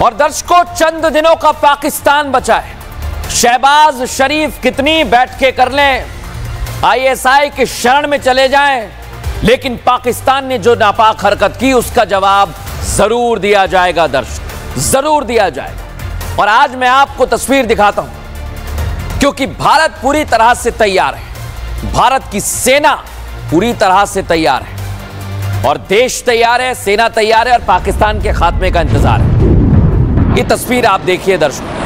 और दर्शकों, चंद दिनों का पाकिस्तान बचा है। शहबाज शरीफ कितनी बैठकें कर लें, आईएसआई की शरण में चले जाएं, लेकिन पाकिस्तान ने जो नापाक हरकत की उसका जवाब जरूर दिया जाएगा दर्शक, जरूर दिया जाएगा। और आज मैं आपको तस्वीर दिखाता हूं, क्योंकि भारत पूरी तरह से तैयार है, भारत की सेना पूरी तरह से तैयार है, और देश तैयार है, सेना तैयार है, और पाकिस्तान के खात्मे का इंतजार है। ये तस्वीर आप देखिए दर्शकों।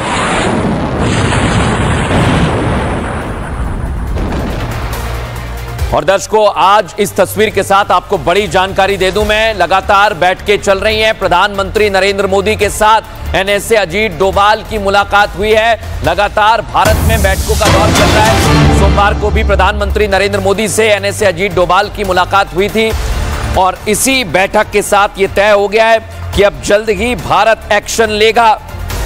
और दर्शकों, आज इस तस्वीर के साथ आपको बड़ी जानकारी दे दूं मैं। लगातार बैठकें चल रही हैं। प्रधानमंत्री नरेंद्र मोदी के साथ एनएसए अजीत डोभाल की मुलाकात हुई है। लगातार भारत में बैठकों का दौर चल रहा है। सोमवार को भी प्रधानमंत्री नरेंद्र मोदी से एनएसए अजीत डोभाल की मुलाकात हुई थी, और इसी बैठक के साथ यह तय हो गया है कि अब जल्द ही भारत एक्शन लेगा।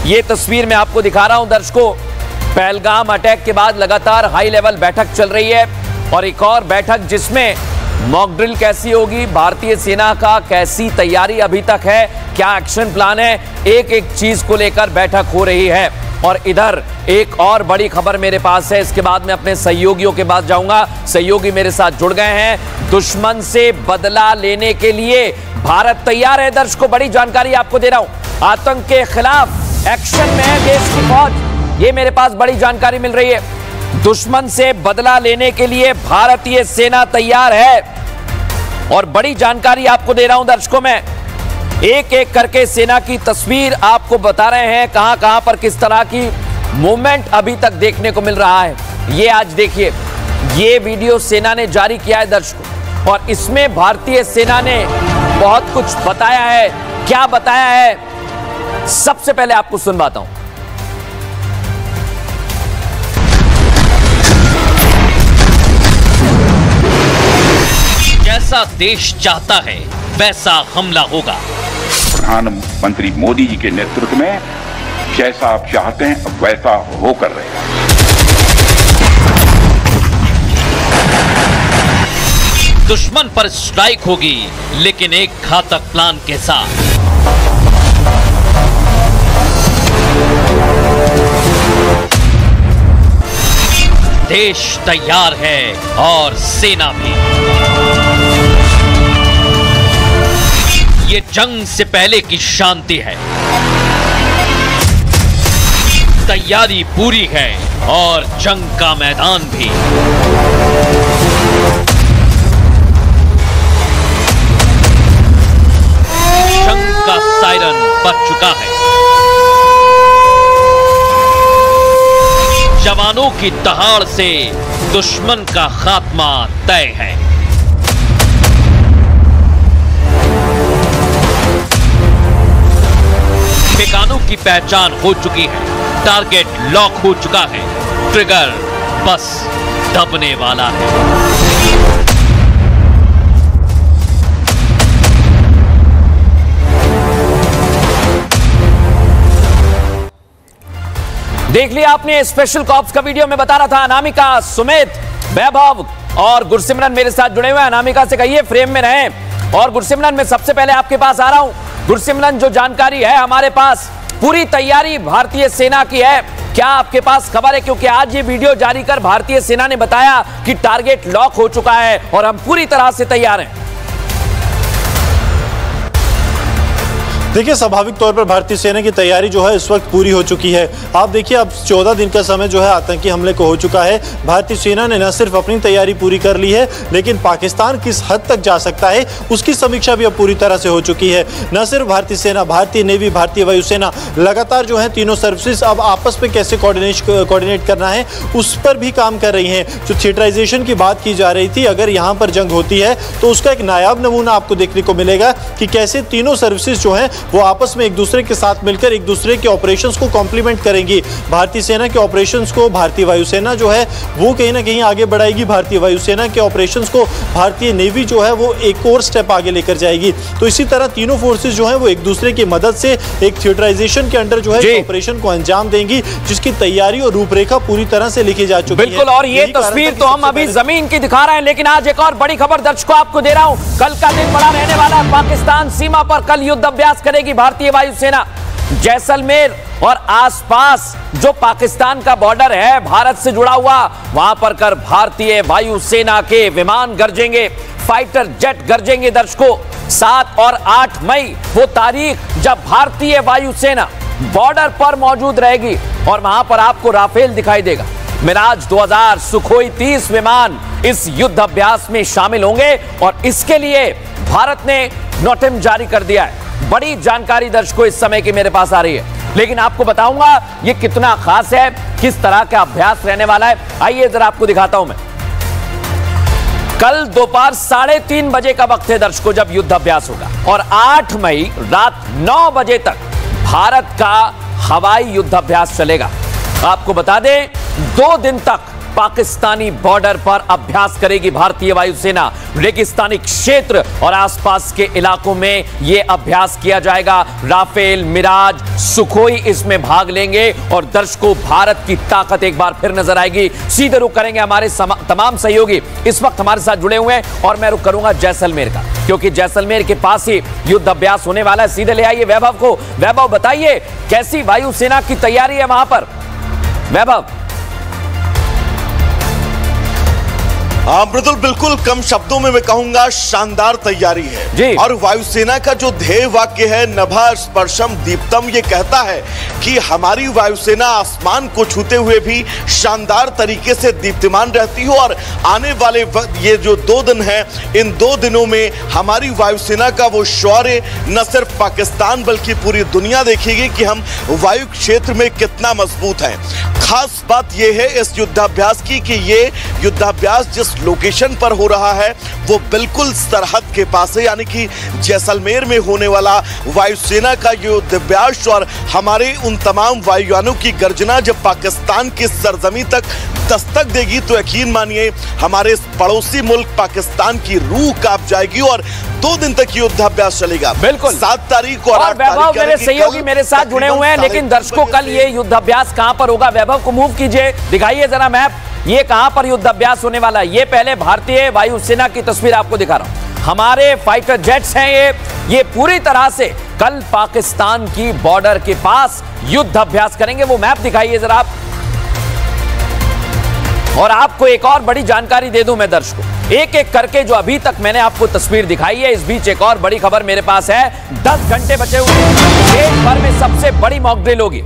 यह तस्वीर मैं आपको दिखा रहा हूं दर्शकों। पहलगाम अटैक के बाद लगातार हाई लेवल बैठक चल रही है, और एक और बैठक जिसमें मॉक ड्रिल कैसी होगी, भारतीय सेना का कैसी तैयारी अभी तक है, क्या एक्शन प्लान है, एक एक चीज को लेकर बैठक हो रही है। और इधर एक और बड़ी खबर मेरे पास है, इसके बाद मैं अपने सहयोगियों के पास जाऊंगा। सहयोगी मेरे साथ जुड़ गए हैं। दुश्मन से बदला लेने के लिए भारत तैयार है दर्शकों, बड़ी जानकारी आपको दे रहा हूं। आतंक के खिलाफ एक्शन में है देश की फौज, ये मेरे पास बड़ी जानकारी मिल रही है। दुश्मन से बदला लेने के लिए भारतीय सेना तैयार है, और बड़ी जानकारी आपको दे रहा हूं दर्शकों मैं। एक एक करके सेना की तस्वीर आपको बता रहे हैं, कहां कहां पर किस तरह की मूवमेंट अभी तक देखने को मिल रहा है। ये आज देखिए, ये वीडियो सेना ने जारी किया है दर्शकों, और इसमें भारतीय सेना ने बहुत कुछ बताया है। क्या बताया है, सबसे पहले आपको सुनवाता हूं। जैसा देश चाहता है वैसा हमला होगा। प्रधानमंत्री मोदी जी के नेतृत्व में जैसा आप चाहते हैं वैसा होकर रहेगा। दुश्मन पर स्ट्राइक होगी, लेकिन एक घातक प्लान के साथ। देश तैयार है और सेना भी। ये जंग से पहले की शांति है, तैयारी पूरी है और जंग का मैदान भी। जंग का सायरन बज चुका है। जवानों की दहाड़ से दुश्मन का खात्मा तय है। ठिकानों की पहचान हो चुकी है, टारगेट लॉक हो चुका है, ट्रिगर बस दबने वाला है। देख लिया आपने स्पेशल कॉप्स का वीडियो में बता रहा था। अनामिका, सुमित, वैभव और गुरसिमरन मेरे साथ जुड़े हुए हैं। अनामिका से कहिए फ्रेम में रहें, और गुरसिमरन मैं सबसे पहले आपके पास आ रहा हूं। गुरसिमरन, जो जानकारी है हमारे पास, पूरी तैयारी भारतीय सेना की है, क्या आपके पास खबर है? क्योंकि आज ये वीडियो जारी कर भारतीय सेना ने बताया कि टारगेट लॉक हो चुका है और हम पूरी तरह से तैयार हैं। देखिए, स्वाभाविक तौर पर भारतीय सेना की तैयारी जो है इस वक्त पूरी हो चुकी है। आप देखिए, अब 14 दिन का समय जो है आतंकी हमले को हो चुका है। भारतीय सेना ने न सिर्फ अपनी तैयारी पूरी कर ली है, लेकिन पाकिस्तान किस हद तक जा सकता है उसकी समीक्षा भी अब पूरी तरह से हो चुकी है। न सिर्फ भारतीय सेना, भारतीय नेवी, भारतीय वायुसेना लगातार जो है तीनों सर्विसेज अब आपस में कैसे कोऑर्डिनेट करना है उस पर भी काम कर रही हैं। जो थिएटराइजेशन की बात की जा रही थी, अगर यहाँ पर जंग होती है तो उसका एक नायाब नमूना आपको देखने को मिलेगा कि कैसे तीनों सर्विसेज जो हैं वो आपस में एक दूसरे के साथ मिलकर एक दूसरे के ऑपरेशंस को कॉम्प्लीमेंट करेंगी। भारतीय सेना के ऑपरेशंस को भारतीय वायुसेना जो है वो कहीं ना कहीं आगे बढ़ाएगी, भारतीय वायुसेना के ऑपरेशंस को भारतीय नेवी जो है वो एक और स्टेप आगे लेकर जाएगी। तो इसी तरह तीनों फोर्सेज जो है वो एक दूसरे की मदद से एक थिएटराइजेशन के अंडर जो है ऑपरेशन को अंजाम देंगी, जिसकी तैयारी और रूपरेखा पूरी तरह से लिखी जा चुकी है। बिल्कुल, और ये तस्वीर तो हम अभी जमीन की दिखा रहे हैं, लेकिन आज एक और बड़ी खबर दर्शकों आपको दे रहा हूं। कल का दिन बड़ा रहने वाला है। पाकिस्तान सीमा पर कल युद्ध अभ्यास करेगी भारतीय वायुसेना। जैसलमेर और आसपास जो पाकिस्तान का बॉर्डर है भारत से जुड़ा हुआ, वहां पर कर भारतीय वायुसेना के विमान गरजेंगे, फाइटर जेट गरजेंगे। दर्शकों, 7 और 8 मई वो तारीख जब भारतीय वायुसेना बॉर्डर पर मौजूद रहेगी और वहां पर आपको राफेल दिखाई देगा। मिराज 2000, सुखोई 30 विमान इस युद्ध अभ्यास में शामिल होंगे और इसके लिए भारत ने नोटिम जारी कर दिया है। बड़ी जानकारी दर्शकों इस समय की मेरे पास आ रही है, लेकिन आपको बताऊंगा ये कितना खास है, किस तरह का अभ्यास रहने वाला है। आइए जरा आपको दिखाता हूं मैं। कल दोपहर 3:30 बजे का वक्त है दर्शकों जब युद्ध अभ्यास होगा और 8 मई रात 9 बजे तक भारत का हवाई युद्ध अभ्यास चलेगा। आपको बता दें 2 दिन तक पाकिस्तानी बॉर्डर पर अभ्यास करेगी भारतीय वायुसेना। रेगिस्तानी क्षेत्र और आसपास के इलाकों में यह अभ्यास किया जाएगा। राफेल, मिराज, सुखोई इसमें भाग लेंगे और दर्शकों भारत की ताकत एक बार फिर नजर आएगी। सीधे रुख करेंगे हमारे तमाम सहयोगी इस वक्त हमारे साथ जुड़े हुए हैं और मैं रुख करूंगा जैसलमेर का, क्योंकि जैसलमेर के पास ही युद्ध अभ्यास होने वाला है। सीधे ले आइए वैभव को। वैभव बताइए कैसी वायुसेना की तैयारी है वहां पर। वैभव। मृदुल, बिल्कुल कम शब्दों में मैं कहूंगा शानदार तैयारी है जी। और वायुसेना का जो ध्येय वाक्य है नभः स्पर्शम दीप्तम, ये कहता है कि हमारी वायुसेना आसमान को छूते हुए भी शानदार तरीके से दीप्तिमान रहती हो और आने वाले ये जो 2 दिन है, इन 2 दिनों में हमारी वायुसेना का वो शौर्य न सिर्फ पाकिस्तान बल्कि पूरी दुनिया देखेगी कि हम वायु क्षेत्र में कितना मजबूत हैं। खास बात यह है इस युद्धाभ्यास की कि ये युद्धाभ्यास जिस लोकेशन पर हो रहा है वो बिल्कुल सरहद के पास है, यानी कि जैसलमेर में होने वाला वायुसेना का युद्धाभ्यास और हमारे उन तमाम वायुयानों की गर्जना जब पाकिस्तान की सरजमी तक दस्तक देगी तो यकीन मानिए हमारे पड़ोसी मुल्क पाकिस्तान की रूह कांप जाएगी और 2 दिन तक युद्धाभ्यास चलेगा। बिल्कुल 7 तारीख और 8 वैभव मेरे सहयोगी मेरे साथ जुड़े हुए हैं, लेकिन दर्शकों कल ये युद्धाभ्यास कहां पर होगा? वैभव को मूव कीजिए, दिखाइए जरा मैप, ये कहां पर युद्धाभ्यास होने वाला है। ये पहले भारतीय वायुसेना की तस्वीर आपको दिखा रहा हूं। हमारे फाइटर जेट्स हैं ये पूरी तरह से कल पाकिस्तान की बॉर्डर के पास युद्ध अभ्यास करेंगे। वो मैप दिखाइए जरा आप। और आपको एक और बड़ी जानकारी दे दूं मैं दर्शकों, एक एक करके जो अभी तक मैंने आपको तस्वीर दिखाई है, इस बीच एक और बड़ी खबर मेरे पास है। 10 घंटे बचे हुए हैं, देश भर में सबसे बड़ी मॉक ड्रिल होगी।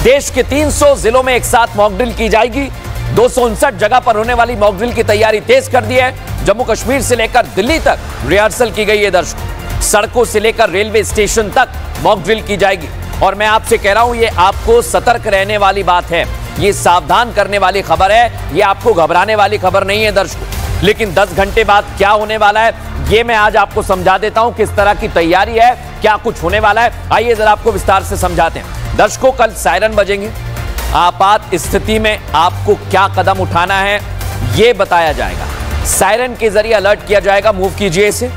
देश के 300 जिलों में एक साथ मॉक ड्रिल की जाएगी। 259 जगह पर होने वाली मॉक ड्रिल की तैयारी तेज कर दी है। जम्मू कश्मीर से लेकर दिल्ली तक रिहर्सल की गई है दर्शकों। सड़कों से लेकर रेलवे स्टेशन तक मॉक ड्रिल की जाएगी और मैं आपसे कह रहा हूं ये आपको सतर्क रहने वाली बात है, ये सावधान करने वाली खबर है, ये आपको घबराने वाली खबर नहीं है दर्शकों। लेकिन 10 घंटे बाद क्या होने वाला है ये मैं आज आपको समझा देता हूं, किस तरह की तैयारी है, क्या कुछ होने वाला है। आइए जरा आपको विस्तार से समझाते हैं। दर्शकों कल सायरन बजेंगे, आपात स्थिति में आपको क्या कदम उठाना है ये बताया जाएगा। सायरन के जरिए अलर्ट किया जाएगा, मूव कीजिए इसे,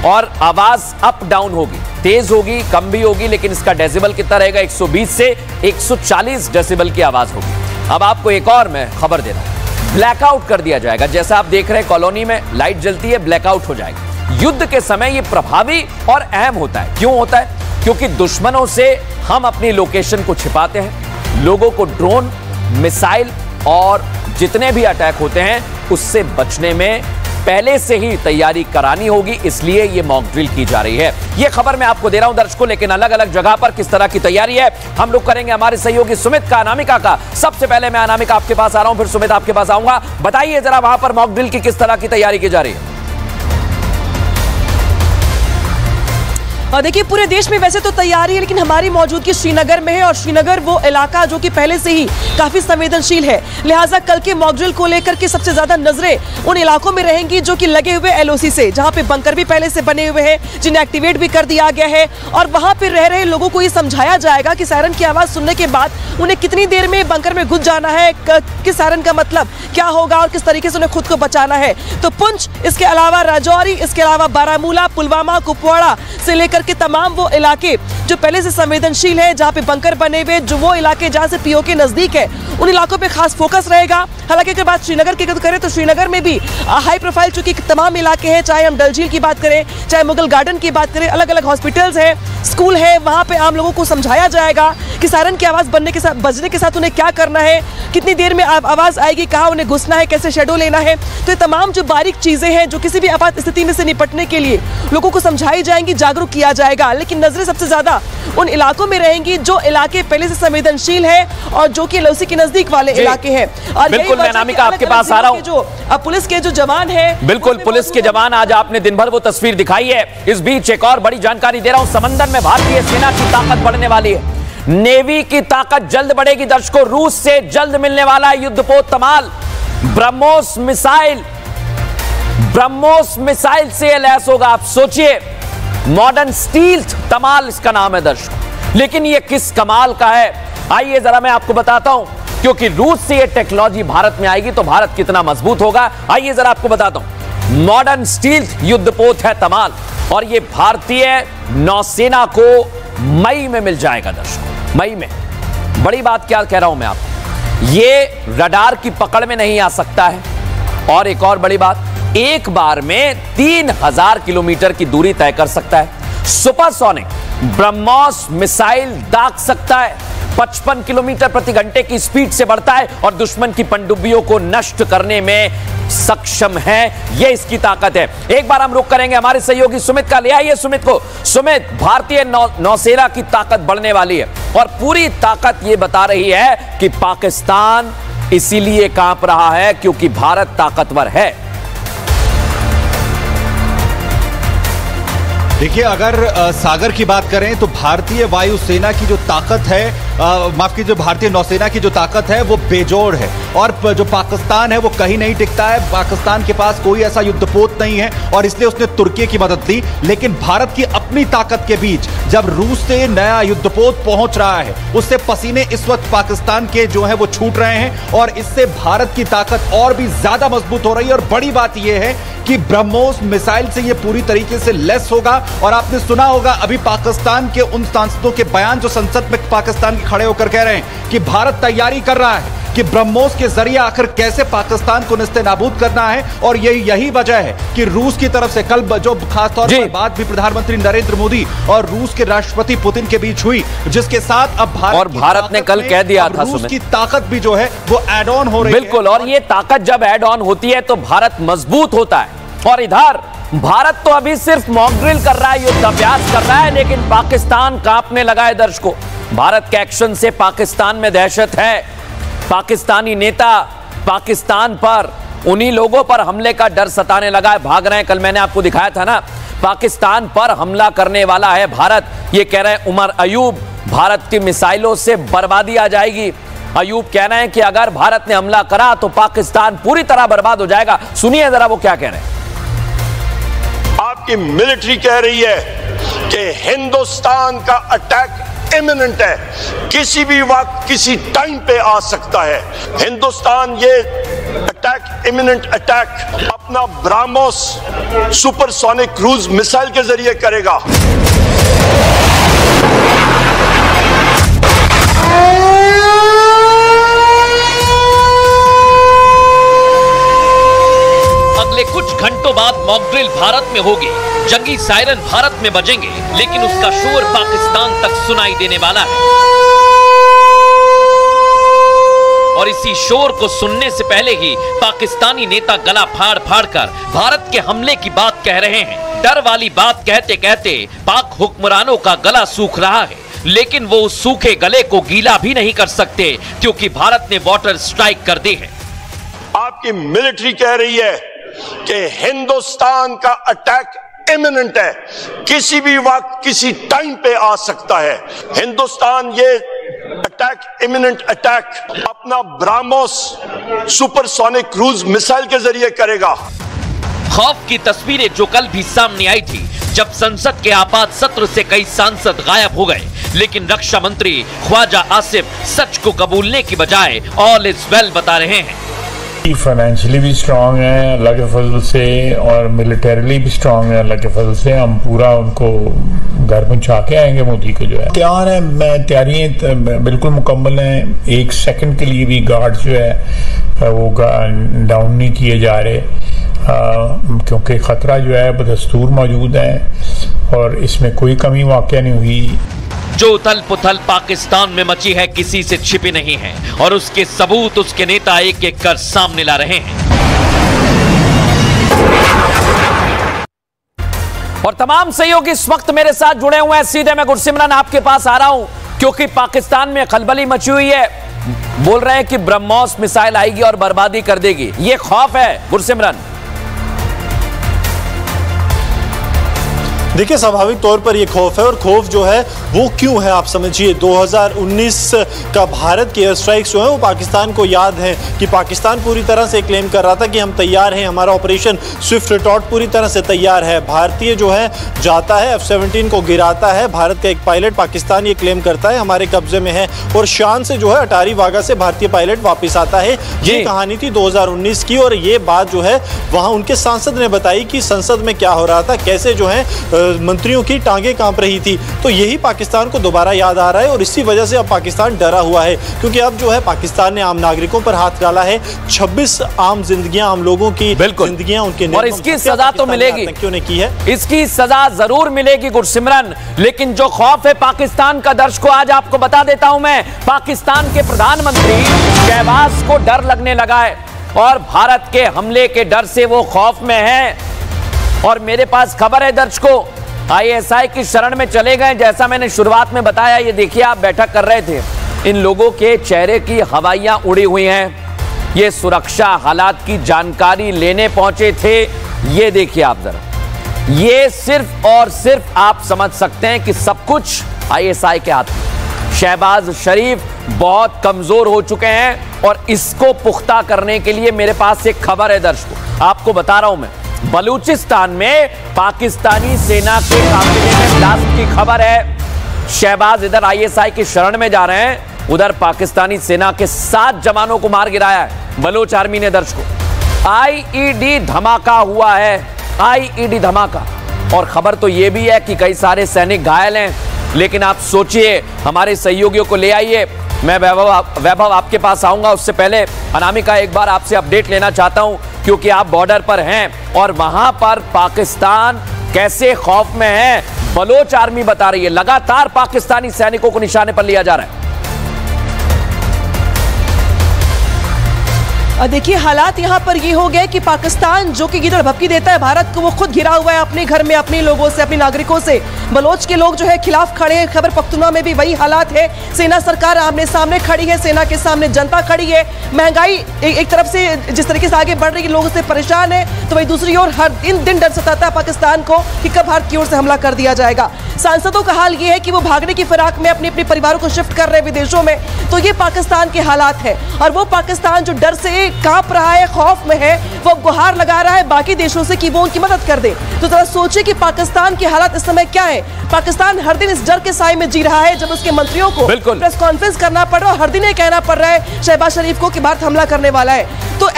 और आवाज अप डाउन होगी, तेज होगी, कम भी होगी, लेकिन इसका डेसिबल कितना रहेगा? 120 से 140 डेसिबल की आवाज होगी। अब आपको एक और मैं खबर दे रहा हूं, ब्लैकआउट कर दिया जाएगा। जैसा आप देख रहे हैं कॉलोनी में लाइट जलती है, ब्लैकआउट हो जाएगा। युद्ध के समय ये प्रभावी और अहम होता है। क्यों होता है? क्योंकि दुश्मनों से हम अपनी लोकेशन को छिपाते हैं, लोगों को ड्रोन, मिसाइल और जितने भी अटैक होते हैं उससे बचने में पहले से ही तैयारी करानी होगी, इसलिए ये मॉक ड्रिल की जा रही है। ये खबर मैं आपको दे रहा हूं दर्शकों, लेकिन अलग अलग जगह पर किस तरह की तैयारी है हम लोग करेंगे हमारे सहयोगी सुमित का, अनामिका का। सबसे पहले मैं अनामिका आपके पास आ रहा हूं, फिर सुमित आपके पास आऊंगा। बताइए जरा वहां पर मॉक ड्रिल की किस तरह की तैयारी की जा रही है? देखिए पूरे देश में वैसे तो तैयारी है, लेकिन हमारी मौजूदगी श्रीनगर में है और श्रीनगर वो इलाका जो कि पहले से ही काफी संवेदनशील है, लिहाजा कल के मॉक ड्रिल को लेकर के सबसे ज्यादा नजरें उन इलाकों में रहेंगी जो कि लगे हुए एलओसी से, जहां पे बंकर भी पहले से बने हुए हैं, जिन्हें एक्टिवेट भी कर दिया गया है। और वहां पर रह रहे लोगों को ये समझाया जाएगा कि सायरन की आवाज सुनने के बाद उन्हें कितनी देर में बंकर में घुस जाना है, किस सायरन का मतलब क्या होगा और किस तरीके से उन्हें खुद को बचाना है। तो पुंछ, इसके अलावा राजौरी, इसके अलावा बारामूला, पुलवामा, कुपवाड़ा से लेकर के तमाम वो इलाके जो पहले से संवेदनशील है, जहां पे बंकर बने हुए, जो वो इलाके जहां से पीओके नजदीक है, उन इलाकों पे खास फोकस रहेगा। हालांकि अगर बात श्रीनगर की करें तो श्रीनगर में भी हाई प्रोफाइल चूंकि तमाम इलाके हैं, चाहे हम डल झील की बात करें, चाहे मुगल गार्डन की बात करें, अलग अलग हॉस्पिटल्स हैं, स्कूल है, वहां पे आम लोगों को समझाया जाएगा कि सायरन की आवाज बजने के साथ उन्हें क्या करना है, कितनी देर में आवाज आएगी, कहाँ उन्हें घुसना है, कैसे शेडो लेना है। तो ये तमाम जो बारीक चीजें हैं जो किसी भी आपात स्थिति में से निपटने के लिए लोगों को समझाई जाएंगी, जागरूक किया जाएगा। लेकिन नजरें सबसे ज्यादा उन इलाकों में रहेंगी जो इलाके पहले से संवेदनशील है और जो कि एलओसी के नजदीक वाले इलाके हैं। और बिल्कुल, मैं अनामिका आपके पास आ रहा हूं। जो पुलिस के जो जवान है, बिल्कुल पुलिस के जवान, आज आपने दिन भर वो तस्वीर दिखाई है। इस बीच एक और बड़ी जानकारी दे रहा हूं, समंदर में भारतीय सेना की ताकत बढ़ने वाली है। नेवी की ताकत जल्द बढ़ेगी दर्शकों। रूस से जल्द मिलने वाला है युद्धपोत तमाल, ब्रह्मोस मिसाइल से लैस होगा। आप सोचिए, मॉडर्न स्टील्थ तमाल इसका नाम है दर्शकों। लेकिन ये किस कमाल का है, आइए जरा मैं आपको बताता हूं। क्योंकि रूस से ये टेक्नोलॉजी भारत में आएगी तो भारत कितना मजबूत होगा, आइए जरा आपको बताता हूं। मॉडर्न स्टील्थ युद्धपोत है तमाल और ये भारतीय नौसेना को मई में मिल जाएगा दर्शकों। मई में। बड़ी बात क्या कह रहा हूं मैं आपको, ये रडार की पकड़ में नहीं आ सकता है। और एक और बड़ी बात, एक बार में 3000 किलोमीटर की दूरी तय कर सकता है। सुपरसोनिक ब्रह्मोस मिसाइल दाग सकता है, 55 किलोमीटर प्रति घंटे की स्पीड से बढ़ता है और दुश्मन की पनडुब्बियों को नष्ट करने में सक्षम है। यह इसकी ताकत है। एक बार हम रुक करेंगे हमारे सहयोगी सुमित का, ले आइए सुमित को। सुमित, भारतीय नौसेना की ताकत बढ़ने वाली है और पूरी ताकत यह बता रही है कि पाकिस्तान इसीलिए कांप रहा है क्योंकि भारत ताकतवर है। देखिए, अगर सागर की बात करें तो भारतीय वायुसेना की जो ताकत है, माफ कीजिए, भारतीय नौसेना की जो ताकत है वो बेजोड़ है। और जो पाकिस्तान है वो कहीं नहीं टिकता है। पाकिस्तान के पास कोई ऐसा युद्धपोत नहीं है और इसलिए उसने तुर्की की मदद ली। लेकिन भारत की अपनी ताकत के बीच जब रूस से नया युद्धपोत पहुंच रहा है, उससे पसीने इस वक्त पाकिस्तान के जो है वो छूट रहे हैं और इससे भारत की ताकत और भी ज्यादा मजबूत हो रही है। और बड़ी बात यह है कि ब्रह्मोस मिसाइल से यह पूरी तरीके से लेस होगा। और आपने सुना होगा अभी पाकिस्तान के उन सांसदों के बयान जो संसद में पाकिस्तान के खड़े होकर कह रहे हैं कि भारत तैयारी कर रहा है कि ब्रह्मोस के जरिए आखिर कैसे पाकिस्तान को निस्तेनाबूद करना है। और यही वजह है कि रूस की तरफ से कल जो खासतौर पर बात भी प्रधानमंत्री नरेंद्र मोदी और रूस के राष्ट्रपति पुतिन के बीच हुई, जिसके साथ अब भारत ने कल कह दिया था रूस की ताकत भी जो है वो एड ऑन हो रही है। बिल्कुल, और ये ताकत जब एड ऑन होती है तो भारत मजबूत होता है। और इधर भारत तो अभी सिर्फ मॉक ड्रिल कर रहा है, युद्ध अभ्यास कर रहा है, लेकिन पाकिस्तान कांपने लगा है दर्शकों। भारत के एक्शन से पाकिस्तान में दहशत है। पाकिस्तानी नेता पाकिस्तान पर, उन्हीं लोगों पर हमले का डर सताने लगा है, भाग रहे हैं। कल मैंने आपको दिखाया था ना, पाकिस्तान पर हमला करने वाला है भारत, ये कह रहे हैं उमर अयूब। भारत की मिसाइलों से बर्बादी आ जाएगी। अयूब कह रहे हैं कि अगर भारत ने हमला करा तो पाकिस्तान पूरी तरह बर्बाद हो जाएगा। सुनिए जरा वो क्या कह रहे हैं। आपकी मिलिट्री कह रही है कि हिंदुस्तान का अटैक इमिनेंट है, किसी भी वक्त किसी टाइम पे आ सकता है। हिंदुस्तान ये अटैक, इमिनेंट अटैक अपना ब्रह्मोस सुपरसोनिक क्रूज मिसाइल के जरिए करेगा। अगले कुछ घंटों बाद मॉक ड्रिल भारत में होगी। जंगी सायरन भारत में बजेंगे, लेकिन उसका शोर पाकिस्तान तक सुनाई देने वाला है। और इसी शोर को सुनने से पहले ही पाकिस्तानी नेता गला फाड़ फाड़ कर भारत के हमले की बात कह रहे हैं। डर वाली बात कहते कहते पाक हुक्मरानों का गला सूख रहा है, लेकिन वो उस सूखे गले को गीला भी नहीं कर सकते क्योंकि भारत ने वाटर स्ट्राइक कर दी है। आपकी मिलिट्री कह रही है कि हिंदुस्तान का अटैक इमिनेंट है, किसी भी वक्त किसी टाइम पे आ सकता है। हिंदुस्तान ये अटैक, इमिनेंट अटैक अपना ब्रह्मोस सुपरसोनिक क्रूज मिसाइल के जरिए करेगा। खौफ की तस्वीरें जो कल भी सामने आई थी जब संसद के आपात सत्र से कई सांसद गायब हो गए, लेकिन रक्षा मंत्री ख्वाजा आसिफ सच को कबूलने की बजाय ऑल इज वेल बता रहे हैं। फाइनेंशियली भी स्ट्रांग है अल्लाह के फजल से, और मिलिटरीली भी स्ट्रांग है अल्लाह के फजल से। हम पूरा उनको घर पहुंचा के आएंगे। मोदी को जो है तैयार है, मैं तैयारियां बिल्कुल मुकम्मल हैं। एक सेकंड के लिए भी गार्ड जो है वो डाउन नहीं किए जा रहे, क्योंकि खतरा जो है बदस्तूर मौजूद है और इसमें कोई कमी वाक़या नहीं हुई। जो उथल पुथल पाकिस्तान में मची है किसी से छिपी नहीं है और उसके सबूत उसके नेता एक एक कर सामने ला रहे हैं। और तमाम सहयोगी इस वक्त मेरे साथ जुड़े हुए हैं। सीधे मैं गुरसिमरन आपके पास आ रहा हूं, क्योंकि पाकिस्तान में खलबली मची हुई है। बोल रहे हैं कि ब्रह्मोस मिसाइल आएगी और बर्बादी कर देगी। ये खौफ है गुरसिमरन। देखिए, स्वाभाविक तौर पर यह खौफ है, और खौफ जो है वो क्यों है आप समझिए। 2019 का भारत के एयर स्ट्राइक्स जो है वो पाकिस्तान को याद है कि पाकिस्तान पूरी तरह से क्लेम कर रहा था कि हम तैयार हैं, हमारा ऑपरेशन स्विफ्ट रिटॉर्ट पूरी तरह से तैयार है। भारतीय जो है जाता है F-17 को गिराता है, भारत का एक पायलट पाकिस्तान ये क्लेम करता है हमारे कब्जे में है, और शान से जो है अटारी वाघा से भारतीय पायलट वापस आता है। ये कहानी थी 2019 की, और ये बात जो है वहाँ उनके सांसद ने बताई कि संसद में क्या हो रहा था, कैसे जो है मंत्रियों की टांगे कांप रही थी। तो यही पाकिस्तान को दोबारा याद आ रहा है, और इसी वजह से अब पाकिस्तान डरा हुआ है, क्योंकि अब जो है पाकिस्तान ने आम नागरिकों पर हाथ डाला है। 26 आम जिंदगियां, आम लोगों की जिंदगियां उनके, और इसकी सजा तो मिलेगी। क्यों ने की है, इसकी सजा जरूर मिलेगी गुरसिमरन। लेकिन जो खौफ है पाकिस्तान का, दर्शकों आज आपको बता देता हूं मैं, पाकिस्तान के प्रधानमंत्री शहबाज को डर लगने लगा है, और भारत के हमले के डर से वो खौफ में है। और मेरे पास खबर है दर्शकों, ISI की शरण में चले गए। जैसा मैंने शुरुआत में बताया, ये देखिए आप बैठक कर रहे थे, इन लोगों के चेहरे की हवाइयां उड़ी हुई हैं। ये सुरक्षा हालात की जानकारी लेने पहुंचे थे। ये देखिए आप जरा, ये सिर्फ और सिर्फ आप समझ सकते हैं कि सब कुछ ISI के हाथ में। शहबाज शरीफ बहुत कमजोर हो चुके हैं, और इसको पुख्ता करने के लिए मेरे पास एक खबर है दर्शकों, आपको बता रहा हूं मैं। बलूचिस्तान में पाकिस्तानी सेना के काफिले में ब्लास्ट की खबर है। शहबाज इधर ISI की शरण में जा रहे हैं, उधर पाकिस्तानी सेना के 7 जवानों को मार गिराया है बलोच आर्मी ने दर्शकों। IED धमाका हुआ है, IED धमाका। और खबर तो यह भी है कि कई सारे सैनिक घायल हैं। लेकिन आप सोचिए, हमारे सहयोगियों को ले आइए, मैं वैभव आपके पास आऊंगा। उससे पहले अनामिका, एक बार आपसे अपडेट लेना चाहता हूं, क्योंकि आप बॉर्डर पर हैं और वहां पर पाकिस्तान कैसे खौफ में है, बलोच आर्मी बता रही है। लगातार पाकिस्तानी सैनिकों को निशाने पर लिया जा रहा है। देखिए, हालात यहाँ पर ये हो गए कि पाकिस्तान जो कि गिरद भपकी देता है भारत को, वो खुद घिरा हुआ है अपने घर में, अपने लोगों से, अपने नागरिकों से। बलोच के लोग जो है खिलाफ खड़े हैं। खैबर पख्तूनख्वा में भी वही हालात है। सेना सरकार आमने सामने खड़ी है, सेना के सामने जनता खड़ी है। महंगाई एक तरफ से जिस तरीके से आगे बढ़ रही है, लोगों से परेशान है, तो वही दूसरी ओर हर दिन डर सताता है पाकिस्तान को कि कब भारत की ओर से हमला कर दिया जाएगा। सांसदों का हाल ये है कि वो भागने की फिराक में अपने अपने परिवारों को शिफ्ट कर रहे हैं विदेशों में। तो ये पाकिस्तान के हालात है, और वो पाकिस्तान जो डर से कांप रहा है, खौफ में है, वो गुहार लगा रहा है बाकी देशों से कि वो उनकी मदद कर दे। तो जरा सोचिए कि पाकिस्तान के हालात इस समय क्या है। पाकिस्तान हर दिन इस डर के साए में जी रहा है, जब उसके मंत्रियों को प्रेस कॉन्फ्रेंस करना पड़ रहा है, हर दिन ये कहना पड़ रहा है शहबाज शरीफ को कि भारत हमला करने वाला है। तो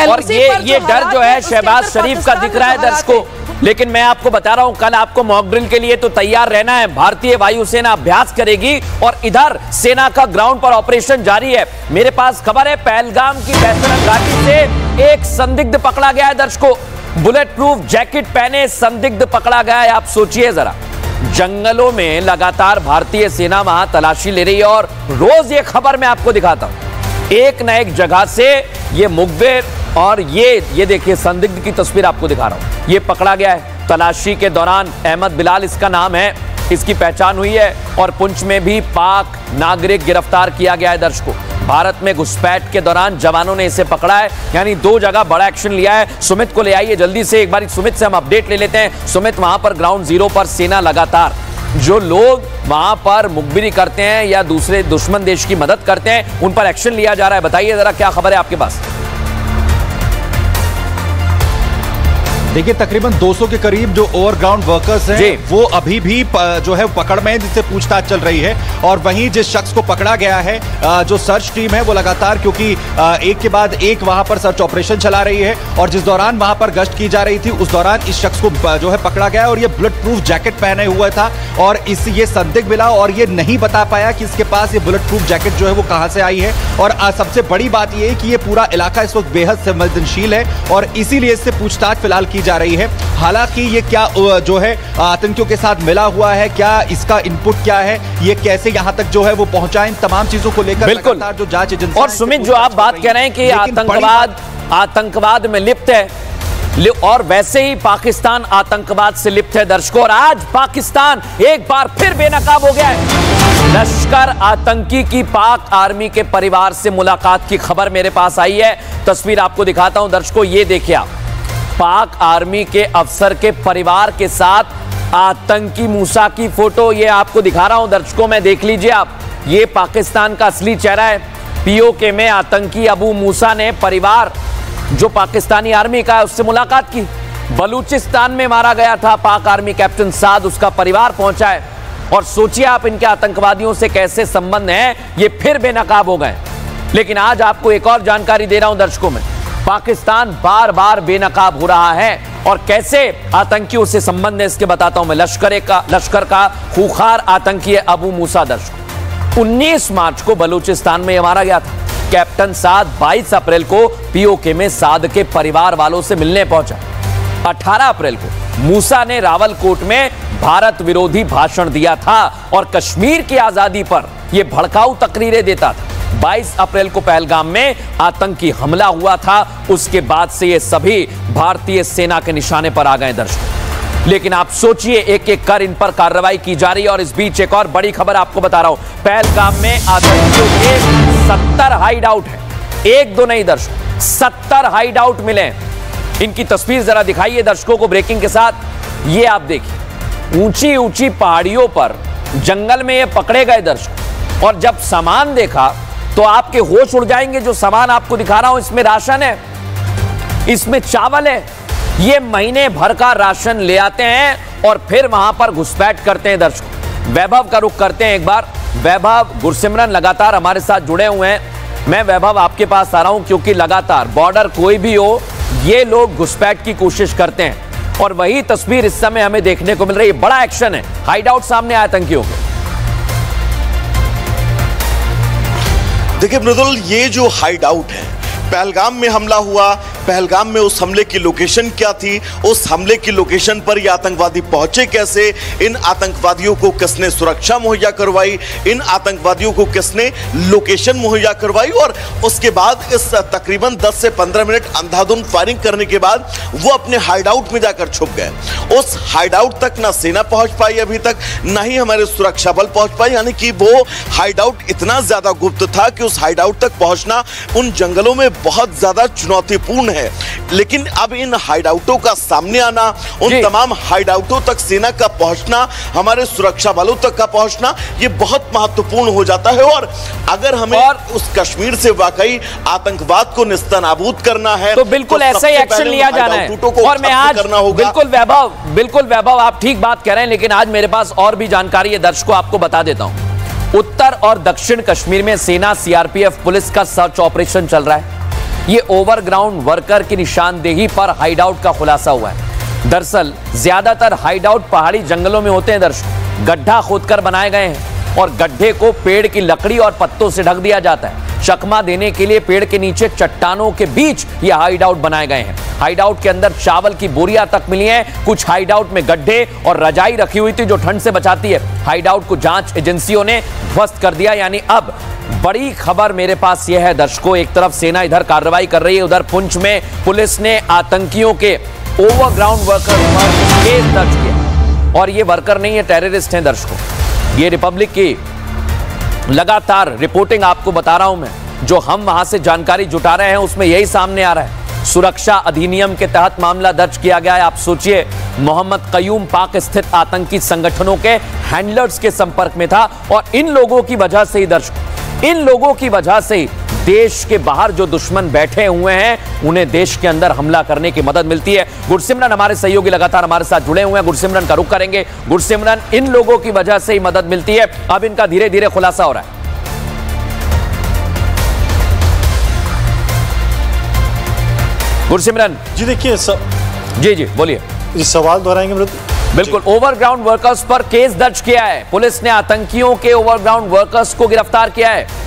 ये डर जो है शहबाज शरीफ का दिख रहा है दर्शकों। लेकिन मैं आपको बता रहा हूं, कल आपको मॉक ड्रिल के लिए तो तैयार रहना है। भारतीय वायुसेना अभ्यास करेगी, और इधर सेना का ग्राउंड पर ऑपरेशन जारी है। मेरे पास खबर है, पहलगाम की बैतरन घाटी से एक संदिग्ध पकड़ा गया है दर्शकों। बुलेट प्रूफ जैकेट पहने संदिग्ध पकड़ा गया है। आप सोचिए जरा, जंगलों में लगातार भारतीय सेना वहां तलाशी ले रही है, और रोज ये खबर मैं आपको दिखाता हूं, एक न एक जगह से ये मुखबिर, और ये देखिए संदिग्ध की तस्वीर आपको दिखा रहा हूं। ये पकड़ा गया है तलाशी के दौरान। अहमद बिलाल इसका नाम है, इसकी पहचान हुई है, और पुंछ में भी पाक नागरिक गिरफ्तार किया गया है दर्शकों। भारत में घुसपैठ के दौरान जवानों ने इसे पकड़ा है, यानी 2 जगह बड़ा एक्शन लिया है। सुमित को ले आइए जल्दी से, एक बार सुमित से हम अपडेट ले लेते हैं। सुमित, वहां पर ग्राउंड जीरो पर सेना लगातार, जो लोग वहां पर मुखबिरी करते हैं या दूसरे दुश्मन देश की मदद करते हैं, उन पर एक्शन लिया जा रहा है। बताइए जरा क्या खबर है आपके पास। देखिए तकरीबन 200 के करीब जो ओवरग्राउंड वर्कर्स हैं वो अभी भी जो है पकड़ में हैं, जिससे पूछताछ चल रही है। और वहीं जिस शख्स को पकड़ा गया है, जो सर्च टीम है वो लगातार, क्योंकि एक के बाद एक वहां पर सर्च ऑपरेशन चला रही है और जिस दौरान वहां पर गश्त की जा रही थी उस दौरान इस शख्स को जो है पकड़ा गया और ये बुलेट प्रूफ जैकेट पहने हुआ था और ये संदिग्ध मिला और ये नहीं बता पाया कि इसके पास ये बुलेट प्रूफ जैकेट जो है वो कहां से आई है। और सबसे बड़ी बात ये है कि ये पूरा इलाका इस वक्त बेहद संवेदनशील है और इसीलिए इससे पूछताछ फिलहाल की जा रही है। हालांकि ये क्या जो है आतंकियों के साथ मिला हुआ है, क्या इसका इनपुट क्या है, ये कैसे यहां तक जो है वो पहुंचा, इन तमाम चीजों को लेकर बिल्कुल जो जांच एजेंसी और सुमित जो आप बात कह रहे हैं कि आतंकवाद में लिप्त है और वैसे ही पाकिस्तान आतंकवाद से लिप्त है दर्शकों। और आज पाकिस्तान एक बार फिर बेनकाब हो गया है। लश्कर आतंकी की पाक आर्मी के परिवार से मुलाकात की खबर मेरे पास आई है। तस्वीर आपको दिखाता हूं दर्शकों, ये देखिए आप, पाक आर्मी के अफसर के परिवार के साथ आतंकी मूसा की फोटो ये आपको दिखा रहा हूं दर्शकों में, देख लीजिए आप। ये पाकिस्तान का असली चेहरा है। पीओके में आतंकी अबू मूसा ने परिवार जो पाकिस्तानी आर्मी का है उससे मुलाकात की। बलूचिस्तान में मारा गया था पाक आर्मी कैप्टन साद, उसका परिवार पहुंचा है और सोचिए आप इनके आतंकवादियों से कैसे संबंध हैं, ये फिर बेनकाब हो गए। लेकिन आज आपको एक और जानकारी दे रहा हूं दर्शकों में, पाकिस्तान बार बार बेनकाब हो रहा है और कैसे आतंकियों से संबंध है इसके बताता हूं मैं। लश्कर का खूंखार आतंकी है अबू मूसा दर्शकों। 19 मार्च को बलूचिस्तान में मारा गया था। कैप्टन साद 22 अप्रैल को पीओके में साद के परिवार वालों से मिलने पहुंचा। 18 अप्रैल को मूसा ने रावलकोट में भारत विरोधी भाषण दिया था और कश्मीर की आजादी पर यह भड़काऊ तकरीरें देता था। 22 अप्रैल को पहलगाम में आतंकी हमला हुआ था। उसके बाद से ये सभी भारतीय सेना के निशाने पर आ गए दर्शकों। लेकिन आप सोचिए, एक एक कर इन पर कार्रवाई की जा रही है। और इस बीच एक और बड़ी खबर आपको बता रहा हूं, पहलगाम में आतंकियों के 70 हाइड आउट है, एक दो नहीं दर्शकों, 70 हाइड आउट मिले। इनकी तस्वीर जरा दिखाइए दर्शकों को ब्रेकिंग के साथ। ये आप देखिए, ऊंची ऊंची पहाड़ियों पर जंगल में ये पकड़े गए दर्शकों। और जब सामान देखा तो आपके होश उड़ जाएंगे। जो सामान आपको दिखा रहा हूं, इसमें राशन है, इसमें चावल है। ये महीने भर का राशन ले आते हैं और फिर वहां पर घुसपैठ करते हैं दर्शकों। वैभव का रुख करते हैं एक बार। वैभव, गुरसिमरन लगातार हमारे साथ जुड़े हुए हैं। मैं वैभव आपके पास आ रहा हूं क्योंकि लगातार बॉर्डर कोई भी हो, ये लोग घुसपैठ की कोशिश करते हैं और वही तस्वीर इस समय हमें देखने को मिल रही है। बड़ा एक्शन है, हाइड आउट सामने आया आतंकियों के। देखिए मृदुल, ये जो हाइड आउट है, पहलगाम में हमला हुआ, पहलगाम में उस हमले की लोकेशन क्या थी, उस हमले की लोकेशन पर ये आतंकवादी पहुंचे कैसे, इन आतंकवादियों को किसने सुरक्षा मुहैया करवाई, इन आतंकवादियों को किसने लोकेशन मुहैया करवाई और उसके बाद इस तकरीबन 10 से 15 मिनट अंधाधुंध फायरिंग करने के बाद वो अपने हाइड आउट में जाकर छुप गए। उस हाइड आउट तक ना सेना पहुंच पाई अभी तक, ना ही हमारे सुरक्षा बल पहुंच पाए। यानी कि वो हाइड आउट इतना ज्यादा गुप्त था कि उस हाइड आउट तक पहुंचना उन जंगलों में बहुत ज्यादा चुनौतीपूर्ण है। लेकिन अब इन हाइडआउटों का सामने आना, उन तमाम हाइडआउटों तक सेना का पहुंचना, हमारे सुरक्षा बलों तक का पहुंचना, ये बहुत महत्वपूर्ण हो जाता है। और अगर हमें उस कश्मीर से वाकई आतंकवाद को निस्तानाबूद करना है तो बिल्कुल ऐसा ही एक्शन लिया जाना है। और मैं आज बिल्कुल वैभव आप ठीक बात कह रहे हैं, लेकिन आज मेरे पास और भी जानकारी है दर्शकों, आपको बता देता हूं। उत्तर और दक्षिण कश्मीर में सेना, सीआरपीएफ, पुलिस का सर्च ऑपरेशन चल रहा है। ये ओवरग्राउंड वर्कर की निशानदेही पर हाइडआउट का खुलासा हुआ है। दरअसल ज्यादातर हाइडआउट पहाड़ी जंगलों में होते हैं दर्शकों। गड्ढा खोदकर बनाए गए हैं और गड्ढे को पेड़ की लकड़ी और पत्तों से ढक दिया जाता है। चकमा देने के लिए पेड़ के नीचे चट्टानों के बीच ये हाइडआउट बनाए गए हैं। हाइडआउट के अंदर चावल की बोरियां तक मिली हैं। कुछ हाइडआउट में गड्ढे और रजाई रखी हुई थी जो ठंड से बचाती है। हाइडआउट को जांच एजेंसियों ने ध्वस्त कर दिया। यानी अब बड़ी खबर मेरे पास यह है दर्शकों, एक तरफ सेना इधर कार्रवाई कर रही है, उधर पुंछ में पुलिस ने आतंकियों के ओवरग्राउंड वर्कर पर केस दर्ज किया। और ये वर्कर नहीं है, टेररिस्ट हैं दर्शकों। ये रिपब्लिक की लगातार रिपोर्टिंग आपको बता रहा हूं मैं, जो हम वहां से जानकारी जुटा रहे हैं उसमें यही सामने आ रहा है। सुरक्षा अधिनियम के तहत मामला दर्ज किया गया है। आप सोचिए, मोहम्मद कयूम पाक स्थित आतंकी संगठनों के हैंडलर्स के संपर्क में था और इन लोगों की वजह से ही दर्शकों, इन लोगों की वजह से देश के बाहर जो दुश्मन बैठे हुए हैं उन्हें देश के अंदर हमला करने की मदद मिलती है। गुरसिमरन हमारे सहयोगी लगातार हमारे साथ जुड़े हुए हैं, गुरसिमरन का रुख करेंगे। गुरसिमरन, इन लोगों की वजह से ही मदद मिलती है, अब इनका धीरे धीरे खुलासा हो रहा है। गुरसिमरन जी देखिए जी बोलिए। इस सवाल दोहराएंगे बिल्कुल। ओवरग्राउंड वर्कर्स पर केस दर्ज किया है, पुलिस ने आतंकियों के ओवरग्राउंड वर्कर्स को गिरफ्तार किया है।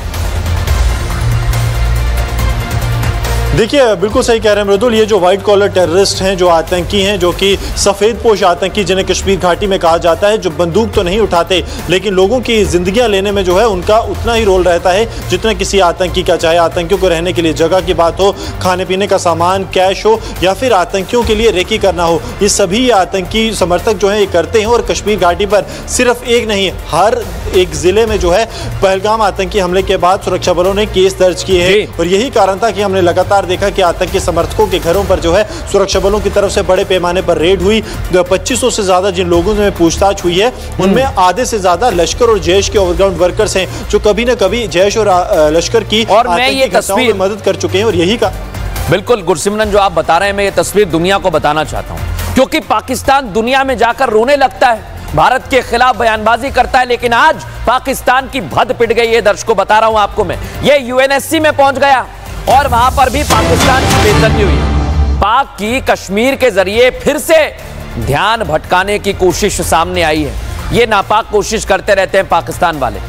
देखिए बिल्कुल सही कह रहे हैं मृदुल, ये जो व्हाइट कॉलर टेररिस्ट हैं, जो आतंकी हैं, जो कि सफ़ेद पोश आतंकी जिन्हें कश्मीर घाटी में कहा जाता है, जो बंदूक तो नहीं उठाते लेकिन लोगों की जिंदगियां लेने में जो है उनका उतना ही रोल रहता है जितना किसी आतंकी का, चाहे आतंकियों को रहने के लिए जगह की बात हो, खाने पीने का सामान, कैश हो, या फिर आतंकियों के लिए रेकी करना हो, ये सभी आतंकी समर्थक जो है ये करते हैं। और कश्मीर घाटी पर सिर्फ एक नहीं, हर एक जिले में जो है पहलगाम आतंकी हमले के बाद सुरक्षा बलों ने केस दर्ज किए हैं। और यही कारण था कि हमने लगातार देखा कि आतंकी समर्थकों के घरों पर जो है सुरक्षा बलों की तरफ से बड़े पैमाने पर रेड हुई। 2500 से ज्यादा जिन लोगों में पूछताछ हुई है उनमें आधे से ज्यादा लश्कर और जैश के ओवरग्राउंड वर्कर्स हैं, जो कभी न कभी जैश और लश्कर की और मैं ये तस्वीर मदद कर चुके हैं। और यही का बिल्कुल गुरसिमरन जो आप बता रहे हैं, मैं ये तस्वीर दुनिया को बताना चाहता हूं, क्योंकि पाकिस्तान दुनिया में जाकर रोने लगता है, भारत के खिलाफ बयानबाजी करता है, लेकिन आज पाकिस्तान की भद पिट गई है। दर्शकों बता रहा हूं आपको, मैं ये यूएनएससी में पहुंच गया और वहां पर भी पाकिस्तान की बेइज्जती हुई। पाक की कश्मीर के जरिए फिर से ध्यान भटकाने की कोशिश सामने आई है। ये नापाक कोशिश करते रहते हैं पाकिस्तान वाले।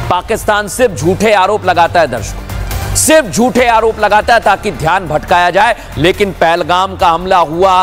पाकिस्तान सिर्फ झूठे आरोप लगाता है दर्शकों, सिर्फ झूठे आरोप लगाता है ताकि ध्यान भटकाया जाए। लेकिन पहलगाम का हमला हुआ,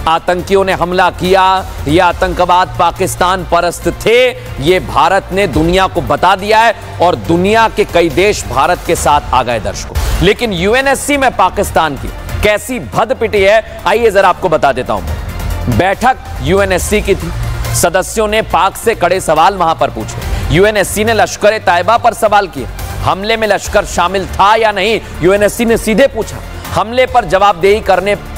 आतंकियों ने हमला किया, ये आतंकवाद पाकिस्तान परस्त थे, ये भारत ने दुनिया को बता दिया है और दुनिया के कई देश भारत के साथ आ गए दर्शकों। लेकिन यूएनएससी में पाकिस्तान की कैसी भद पिटी है, आइए जरा आपको बता देता हूं। बैठक यूएनएससी की थी, सदस्यों ने पाक से कड़े सवाल वहां पर पूछे। यूएनएससी ने लश्कर तैयबा पर सवाल किए, हमले में लश्कर शामिल था या नहीं, यूएनएससी ने सीधे पूछा। हमले पर जवाबदेही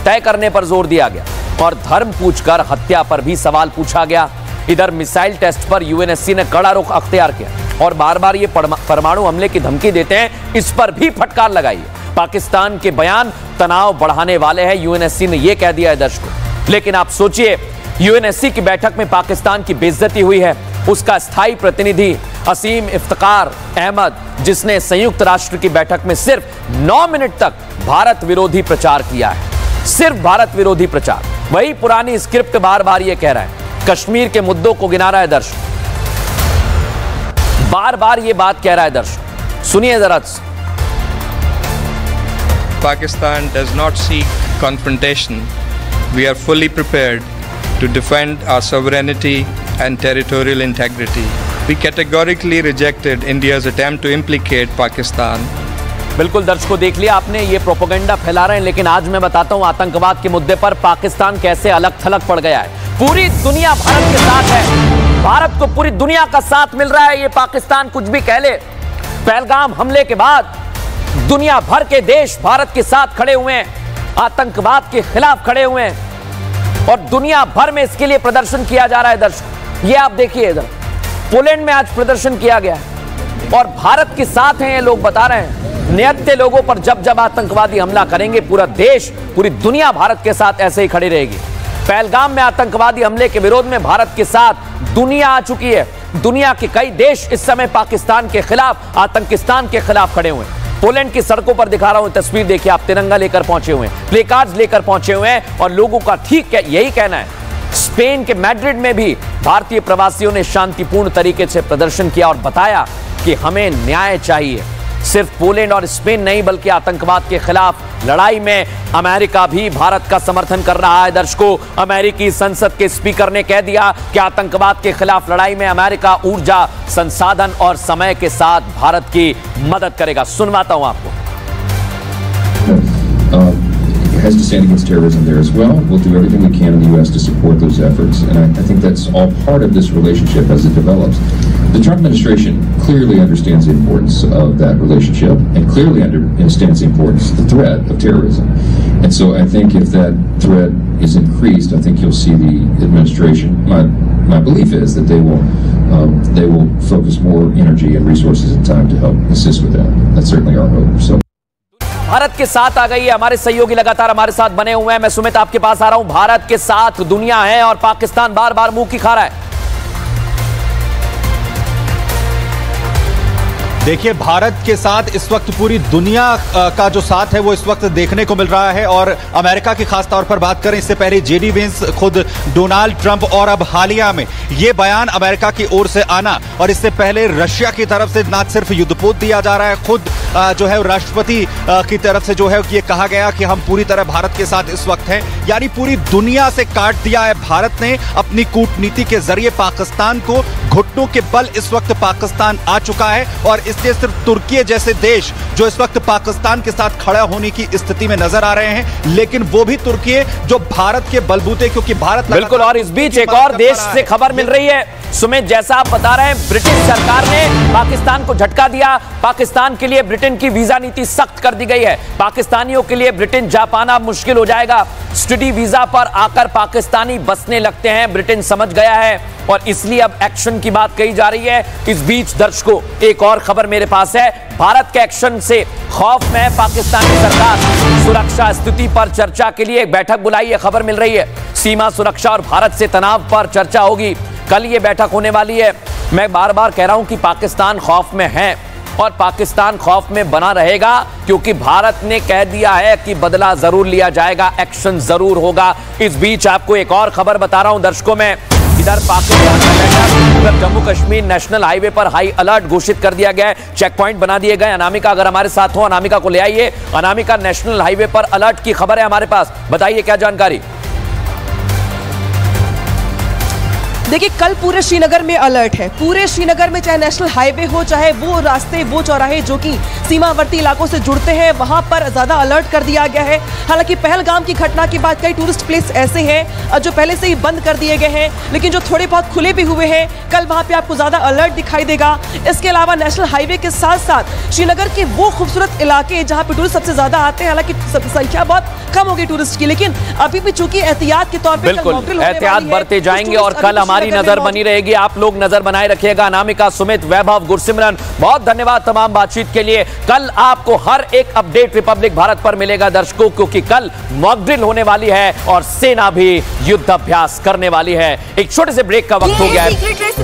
तय करने पर जोर दिया गया और धर्म पूछकर हत्या पर भी सवाल पूछा गया। इधर मिसाइल टेस्ट पर यूएनएससी ने कड़ा रुख अख्तियार किया और बार बार ये परमाणु हमले की धमकी देते हैं, इस पर भी फटकार लगाई है। पाकिस्तान के बयान तनाव बढ़ाने वाले हैं, यूएनएससी ने यह कह दिया है दर्शकों। लेकिन आप सोचिए, यूएनएससी की बैठक में पाकिस्तान की बेइज्जती हुई है। उसका स्थायी प्रतिनिधि असीम इफ्तिकार अहमद, जिसने संयुक्त राष्ट्र की बैठक में सिर्फ 9 मिनट तक भारत विरोधी प्रचार किया है, सिर्फ भारत विरोधी प्रचार। वही पुरानी स्क्रिप्ट बार बार ये कह रहा है, कश्मीर के मुद्दों को गिना रहा है दर्शक, बार बार ये बात कह रहा है दर्शक। सुनिए जरा। Pakistan does not seek confrontation. We are fully prepared to defend our sovereignty and territorial integrity. We categorically rejected India's attempt to implicate Pakistan. बिल्कुल दर्शकों, देख लिया आपने, ये प्रोपेगेंडा फैला रहे हैं। लेकिन आज मैं बताता हूं आतंकवाद के मुद्दे पर पाकिस्तान कैसे अलग थलग पड़ गया है। पूरी दुनिया भारत के साथ है, भारत को पूरी दुनिया का साथ मिल रहा है। ये पाकिस्तान कुछ भी कह ले, पहलगाम हमले के बाद दुनिया भर के देश भारत के साथ खड़े हुए हैं, आतंकवाद के खिलाफ खड़े हुए हैं और दुनिया भर में इसके लिए प्रदर्शन किया जा रहा है दर्शक। ये आप देखिए, इधर पोलैंड में आज प्रदर्शन किया गया और भारत के साथ हैं ये लोग, बता रहे हैं निहत्थे लोगों पर जब आतंकवादी हमला करेंगे पूरा देश, पूरी दुनिया भारत के साथ ऐसे ही खड़ी रहेगी। पहलगाम में आतंकवादी हमले के विरोध में भारत के साथ दुनिया आ चुकी है। दुनिया के कई देश इस समय पाकिस्तान के खिलाफ, आतंकिस्तान के खिलाफ खड़े हुए हैं। पोलैंड की सड़कों पर दिखा रहा हूं तस्वीर, देखिए आप, तिरंगा लेकर पहुंचे हुए हैं, प्ले कार्ड्स लेकर पहुंचे हुए हैं और लोगों का ठीक यही कहना है। स्पेन के मैड्रिड में भी भारतीय प्रवासियों ने शांतिपूर्ण तरीके से प्रदर्शन किया और बताया कि हमें न्याय चाहिए। सिर्फ पोलैंड और स्पेन नहीं, बल्कि आतंकवाद के खिलाफ लड़ाई में अमेरिका भी भारत का समर्थन कर रहा है दर्शकों। अमेरिकी संसद के स्पीकर ने कह दिया कि आतंकवाद के खिलाफ लड़ाई में अमेरिका ऊर्जा, संसाधन और समय के साथ भारत की मदद करेगा। सुनवाता हूं आपको। Has to stand against terrorism there as well. We'll do everything we can in the U.S. to support those efforts, and I think that's all part of this relationship as it develops. The Trump administration clearly understands the importance of that relationship and clearly understands the importance of the threat of terrorism. And so I think if that threat is increased, I think you'll see the administration, my belief is that they will focus more energy and resources and time to help assist with that. That's certainly our hope. So. Bharat के साथ आ गई है। हमारे सहयोगी लगातार हमारे साथ बने हुए हैं। मैं सुमित आपके पास आ रहा हूं। भारत के साथ दुनिया है और पाकिस्तान बार बार मुंह की खा रहा है। देखिए, भारत के साथ इस वक्त पूरी दुनिया का जो साथ है वो इस वक्त देखने को मिल रहा है। और अमेरिका की खास तौर पर बात करें, इससे पहले जेडी वेंस, खुद डोनाल्ड ट्रंप और अब हालिया में ये बयान अमेरिका की ओर से आना, और इससे पहले रशिया की तरफ से ना सिर्फ युद्धपोत दिया जा रहा है, खुद जो है राष्ट्रपति की तरफ से जो है ये कहा गया कि हम पूरी तरह भारत के साथ इस वक्त हैं। यानी पूरी दुनिया से काट दिया है भारत ने अपनी कूटनीति के जरिए पाकिस्तान को। घुटनों के बल इस वक्त पाकिस्तान आ चुका है और इसलिए सिर्फ तुर्की जैसे देश जो इस वक्त पाकिस्तान के साथ खड़ा होने की स्थिति में नजर आ रहे हैं, लेकिन वो भी तुर्की जो भारत के बलबूते, क्योंकि भारत बिल्कुल। और इस बीच एक और देश से खबर मिल रही है सुमित, जैसा आप बता रहे हैं, ब्रिटिश सरकार ने पाकिस्तान को झटका दिया। पाकिस्तान के लिए ब्रिटेन की वीजा नीति सख्त कर दी गई है। पाकिस्तानियों के लिए ब्रिटेन जा पाना मुश्किल हो जाएगा। स्टडी वीजा पर आकर पाकिस्तानी बसने लगते हैं, ब्रिटेन समझ गया है और इसलिए अब एक्शन की बात कही जा रही है। इस बीच दर्शकों, एक और खबर मेरे पास है। भारत के एक्शन से खौफ में है पाकिस्तानी सरकार। सुरक्षा स्थिति पर चर्चा के लिए एक बैठक बुलाई है, खबर मिल रही है। सीमा सुरक्षा और भारत से तनाव पर चर्चा होगी। कल ये बैठक होने वाली है। मैं बार बार कह रहा हूं कि पाकिस्तान खौफ में है और पाकिस्तान खौफ में बना रहेगा, क्योंकि भारत ने कह दिया है कि बदला जरूर लिया जाएगा, एक्शन जरूर होगा। इस बीच आपको एक और खबर बता रहा हूं दर्शकों में। इधर पाकिस्तान में जम्मू कश्मीर नेशनल हाईवे पर हाई अलर्ट घोषित कर दिया गया है। चेक पॉइंट बना दिए गए। अनामिका अगर हमारे साथ हो, अनामिका को ले आइए। अनामिका, नेशनल हाईवे पर अलर्ट की खबर है हमारे पास, बताइए क्या जानकारी। देखिए, कल पूरे श्रीनगर में अलर्ट है। पूरे श्रीनगर में चाहे नेशनल हाईवे हो, चाहे वो रास्ते, वो चौराहे जो कि सीमावर्ती इलाकों से जुड़ते हैं, वहां पर ज्यादा अलर्ट कर दिया गया है। हालांकि पहलगाम की घटना के बाद कई टूरिस्ट प्लेस ऐसे हैं जो पहले से ही बंद कर दिए गए हैं, लेकिन जो थोड़े बहुत खुले भी हुए हैं, कल वहां पे आपको ज्यादा अलर्ट दिखाई देगा। इसके अलावा नेशनल हाईवे के साथ साथ श्रीनगर के वो खूबसूरत इलाके जहां पे टूरिस्ट सबसे ज्यादा आते हैं, हालांकि संख्या बहुत कम होगी टूरिस्ट की, लेकिन अभी भी चूंकि एहतियात के तौर पर बिल्कुल एहतियात बरते जाएंगे और कल हमारी नजर बनी रहेगी। आप लोग नजर बनाए रखिएगा। अनामिका, सुमित, वैभव, गुरसिमरन, बहुत धन्यवाद तमाम बातचीत के लिए। कल आपको हर एक अपडेट रिपब्लिक भारत पर मिलेगा दर्शकों, क्योंकि कल मॉक ड्रिल होने वाली है और सेना भी युद्ध अभ्यास करने वाली है। एक छोटे से ब्रेक का वक्त हो गया है।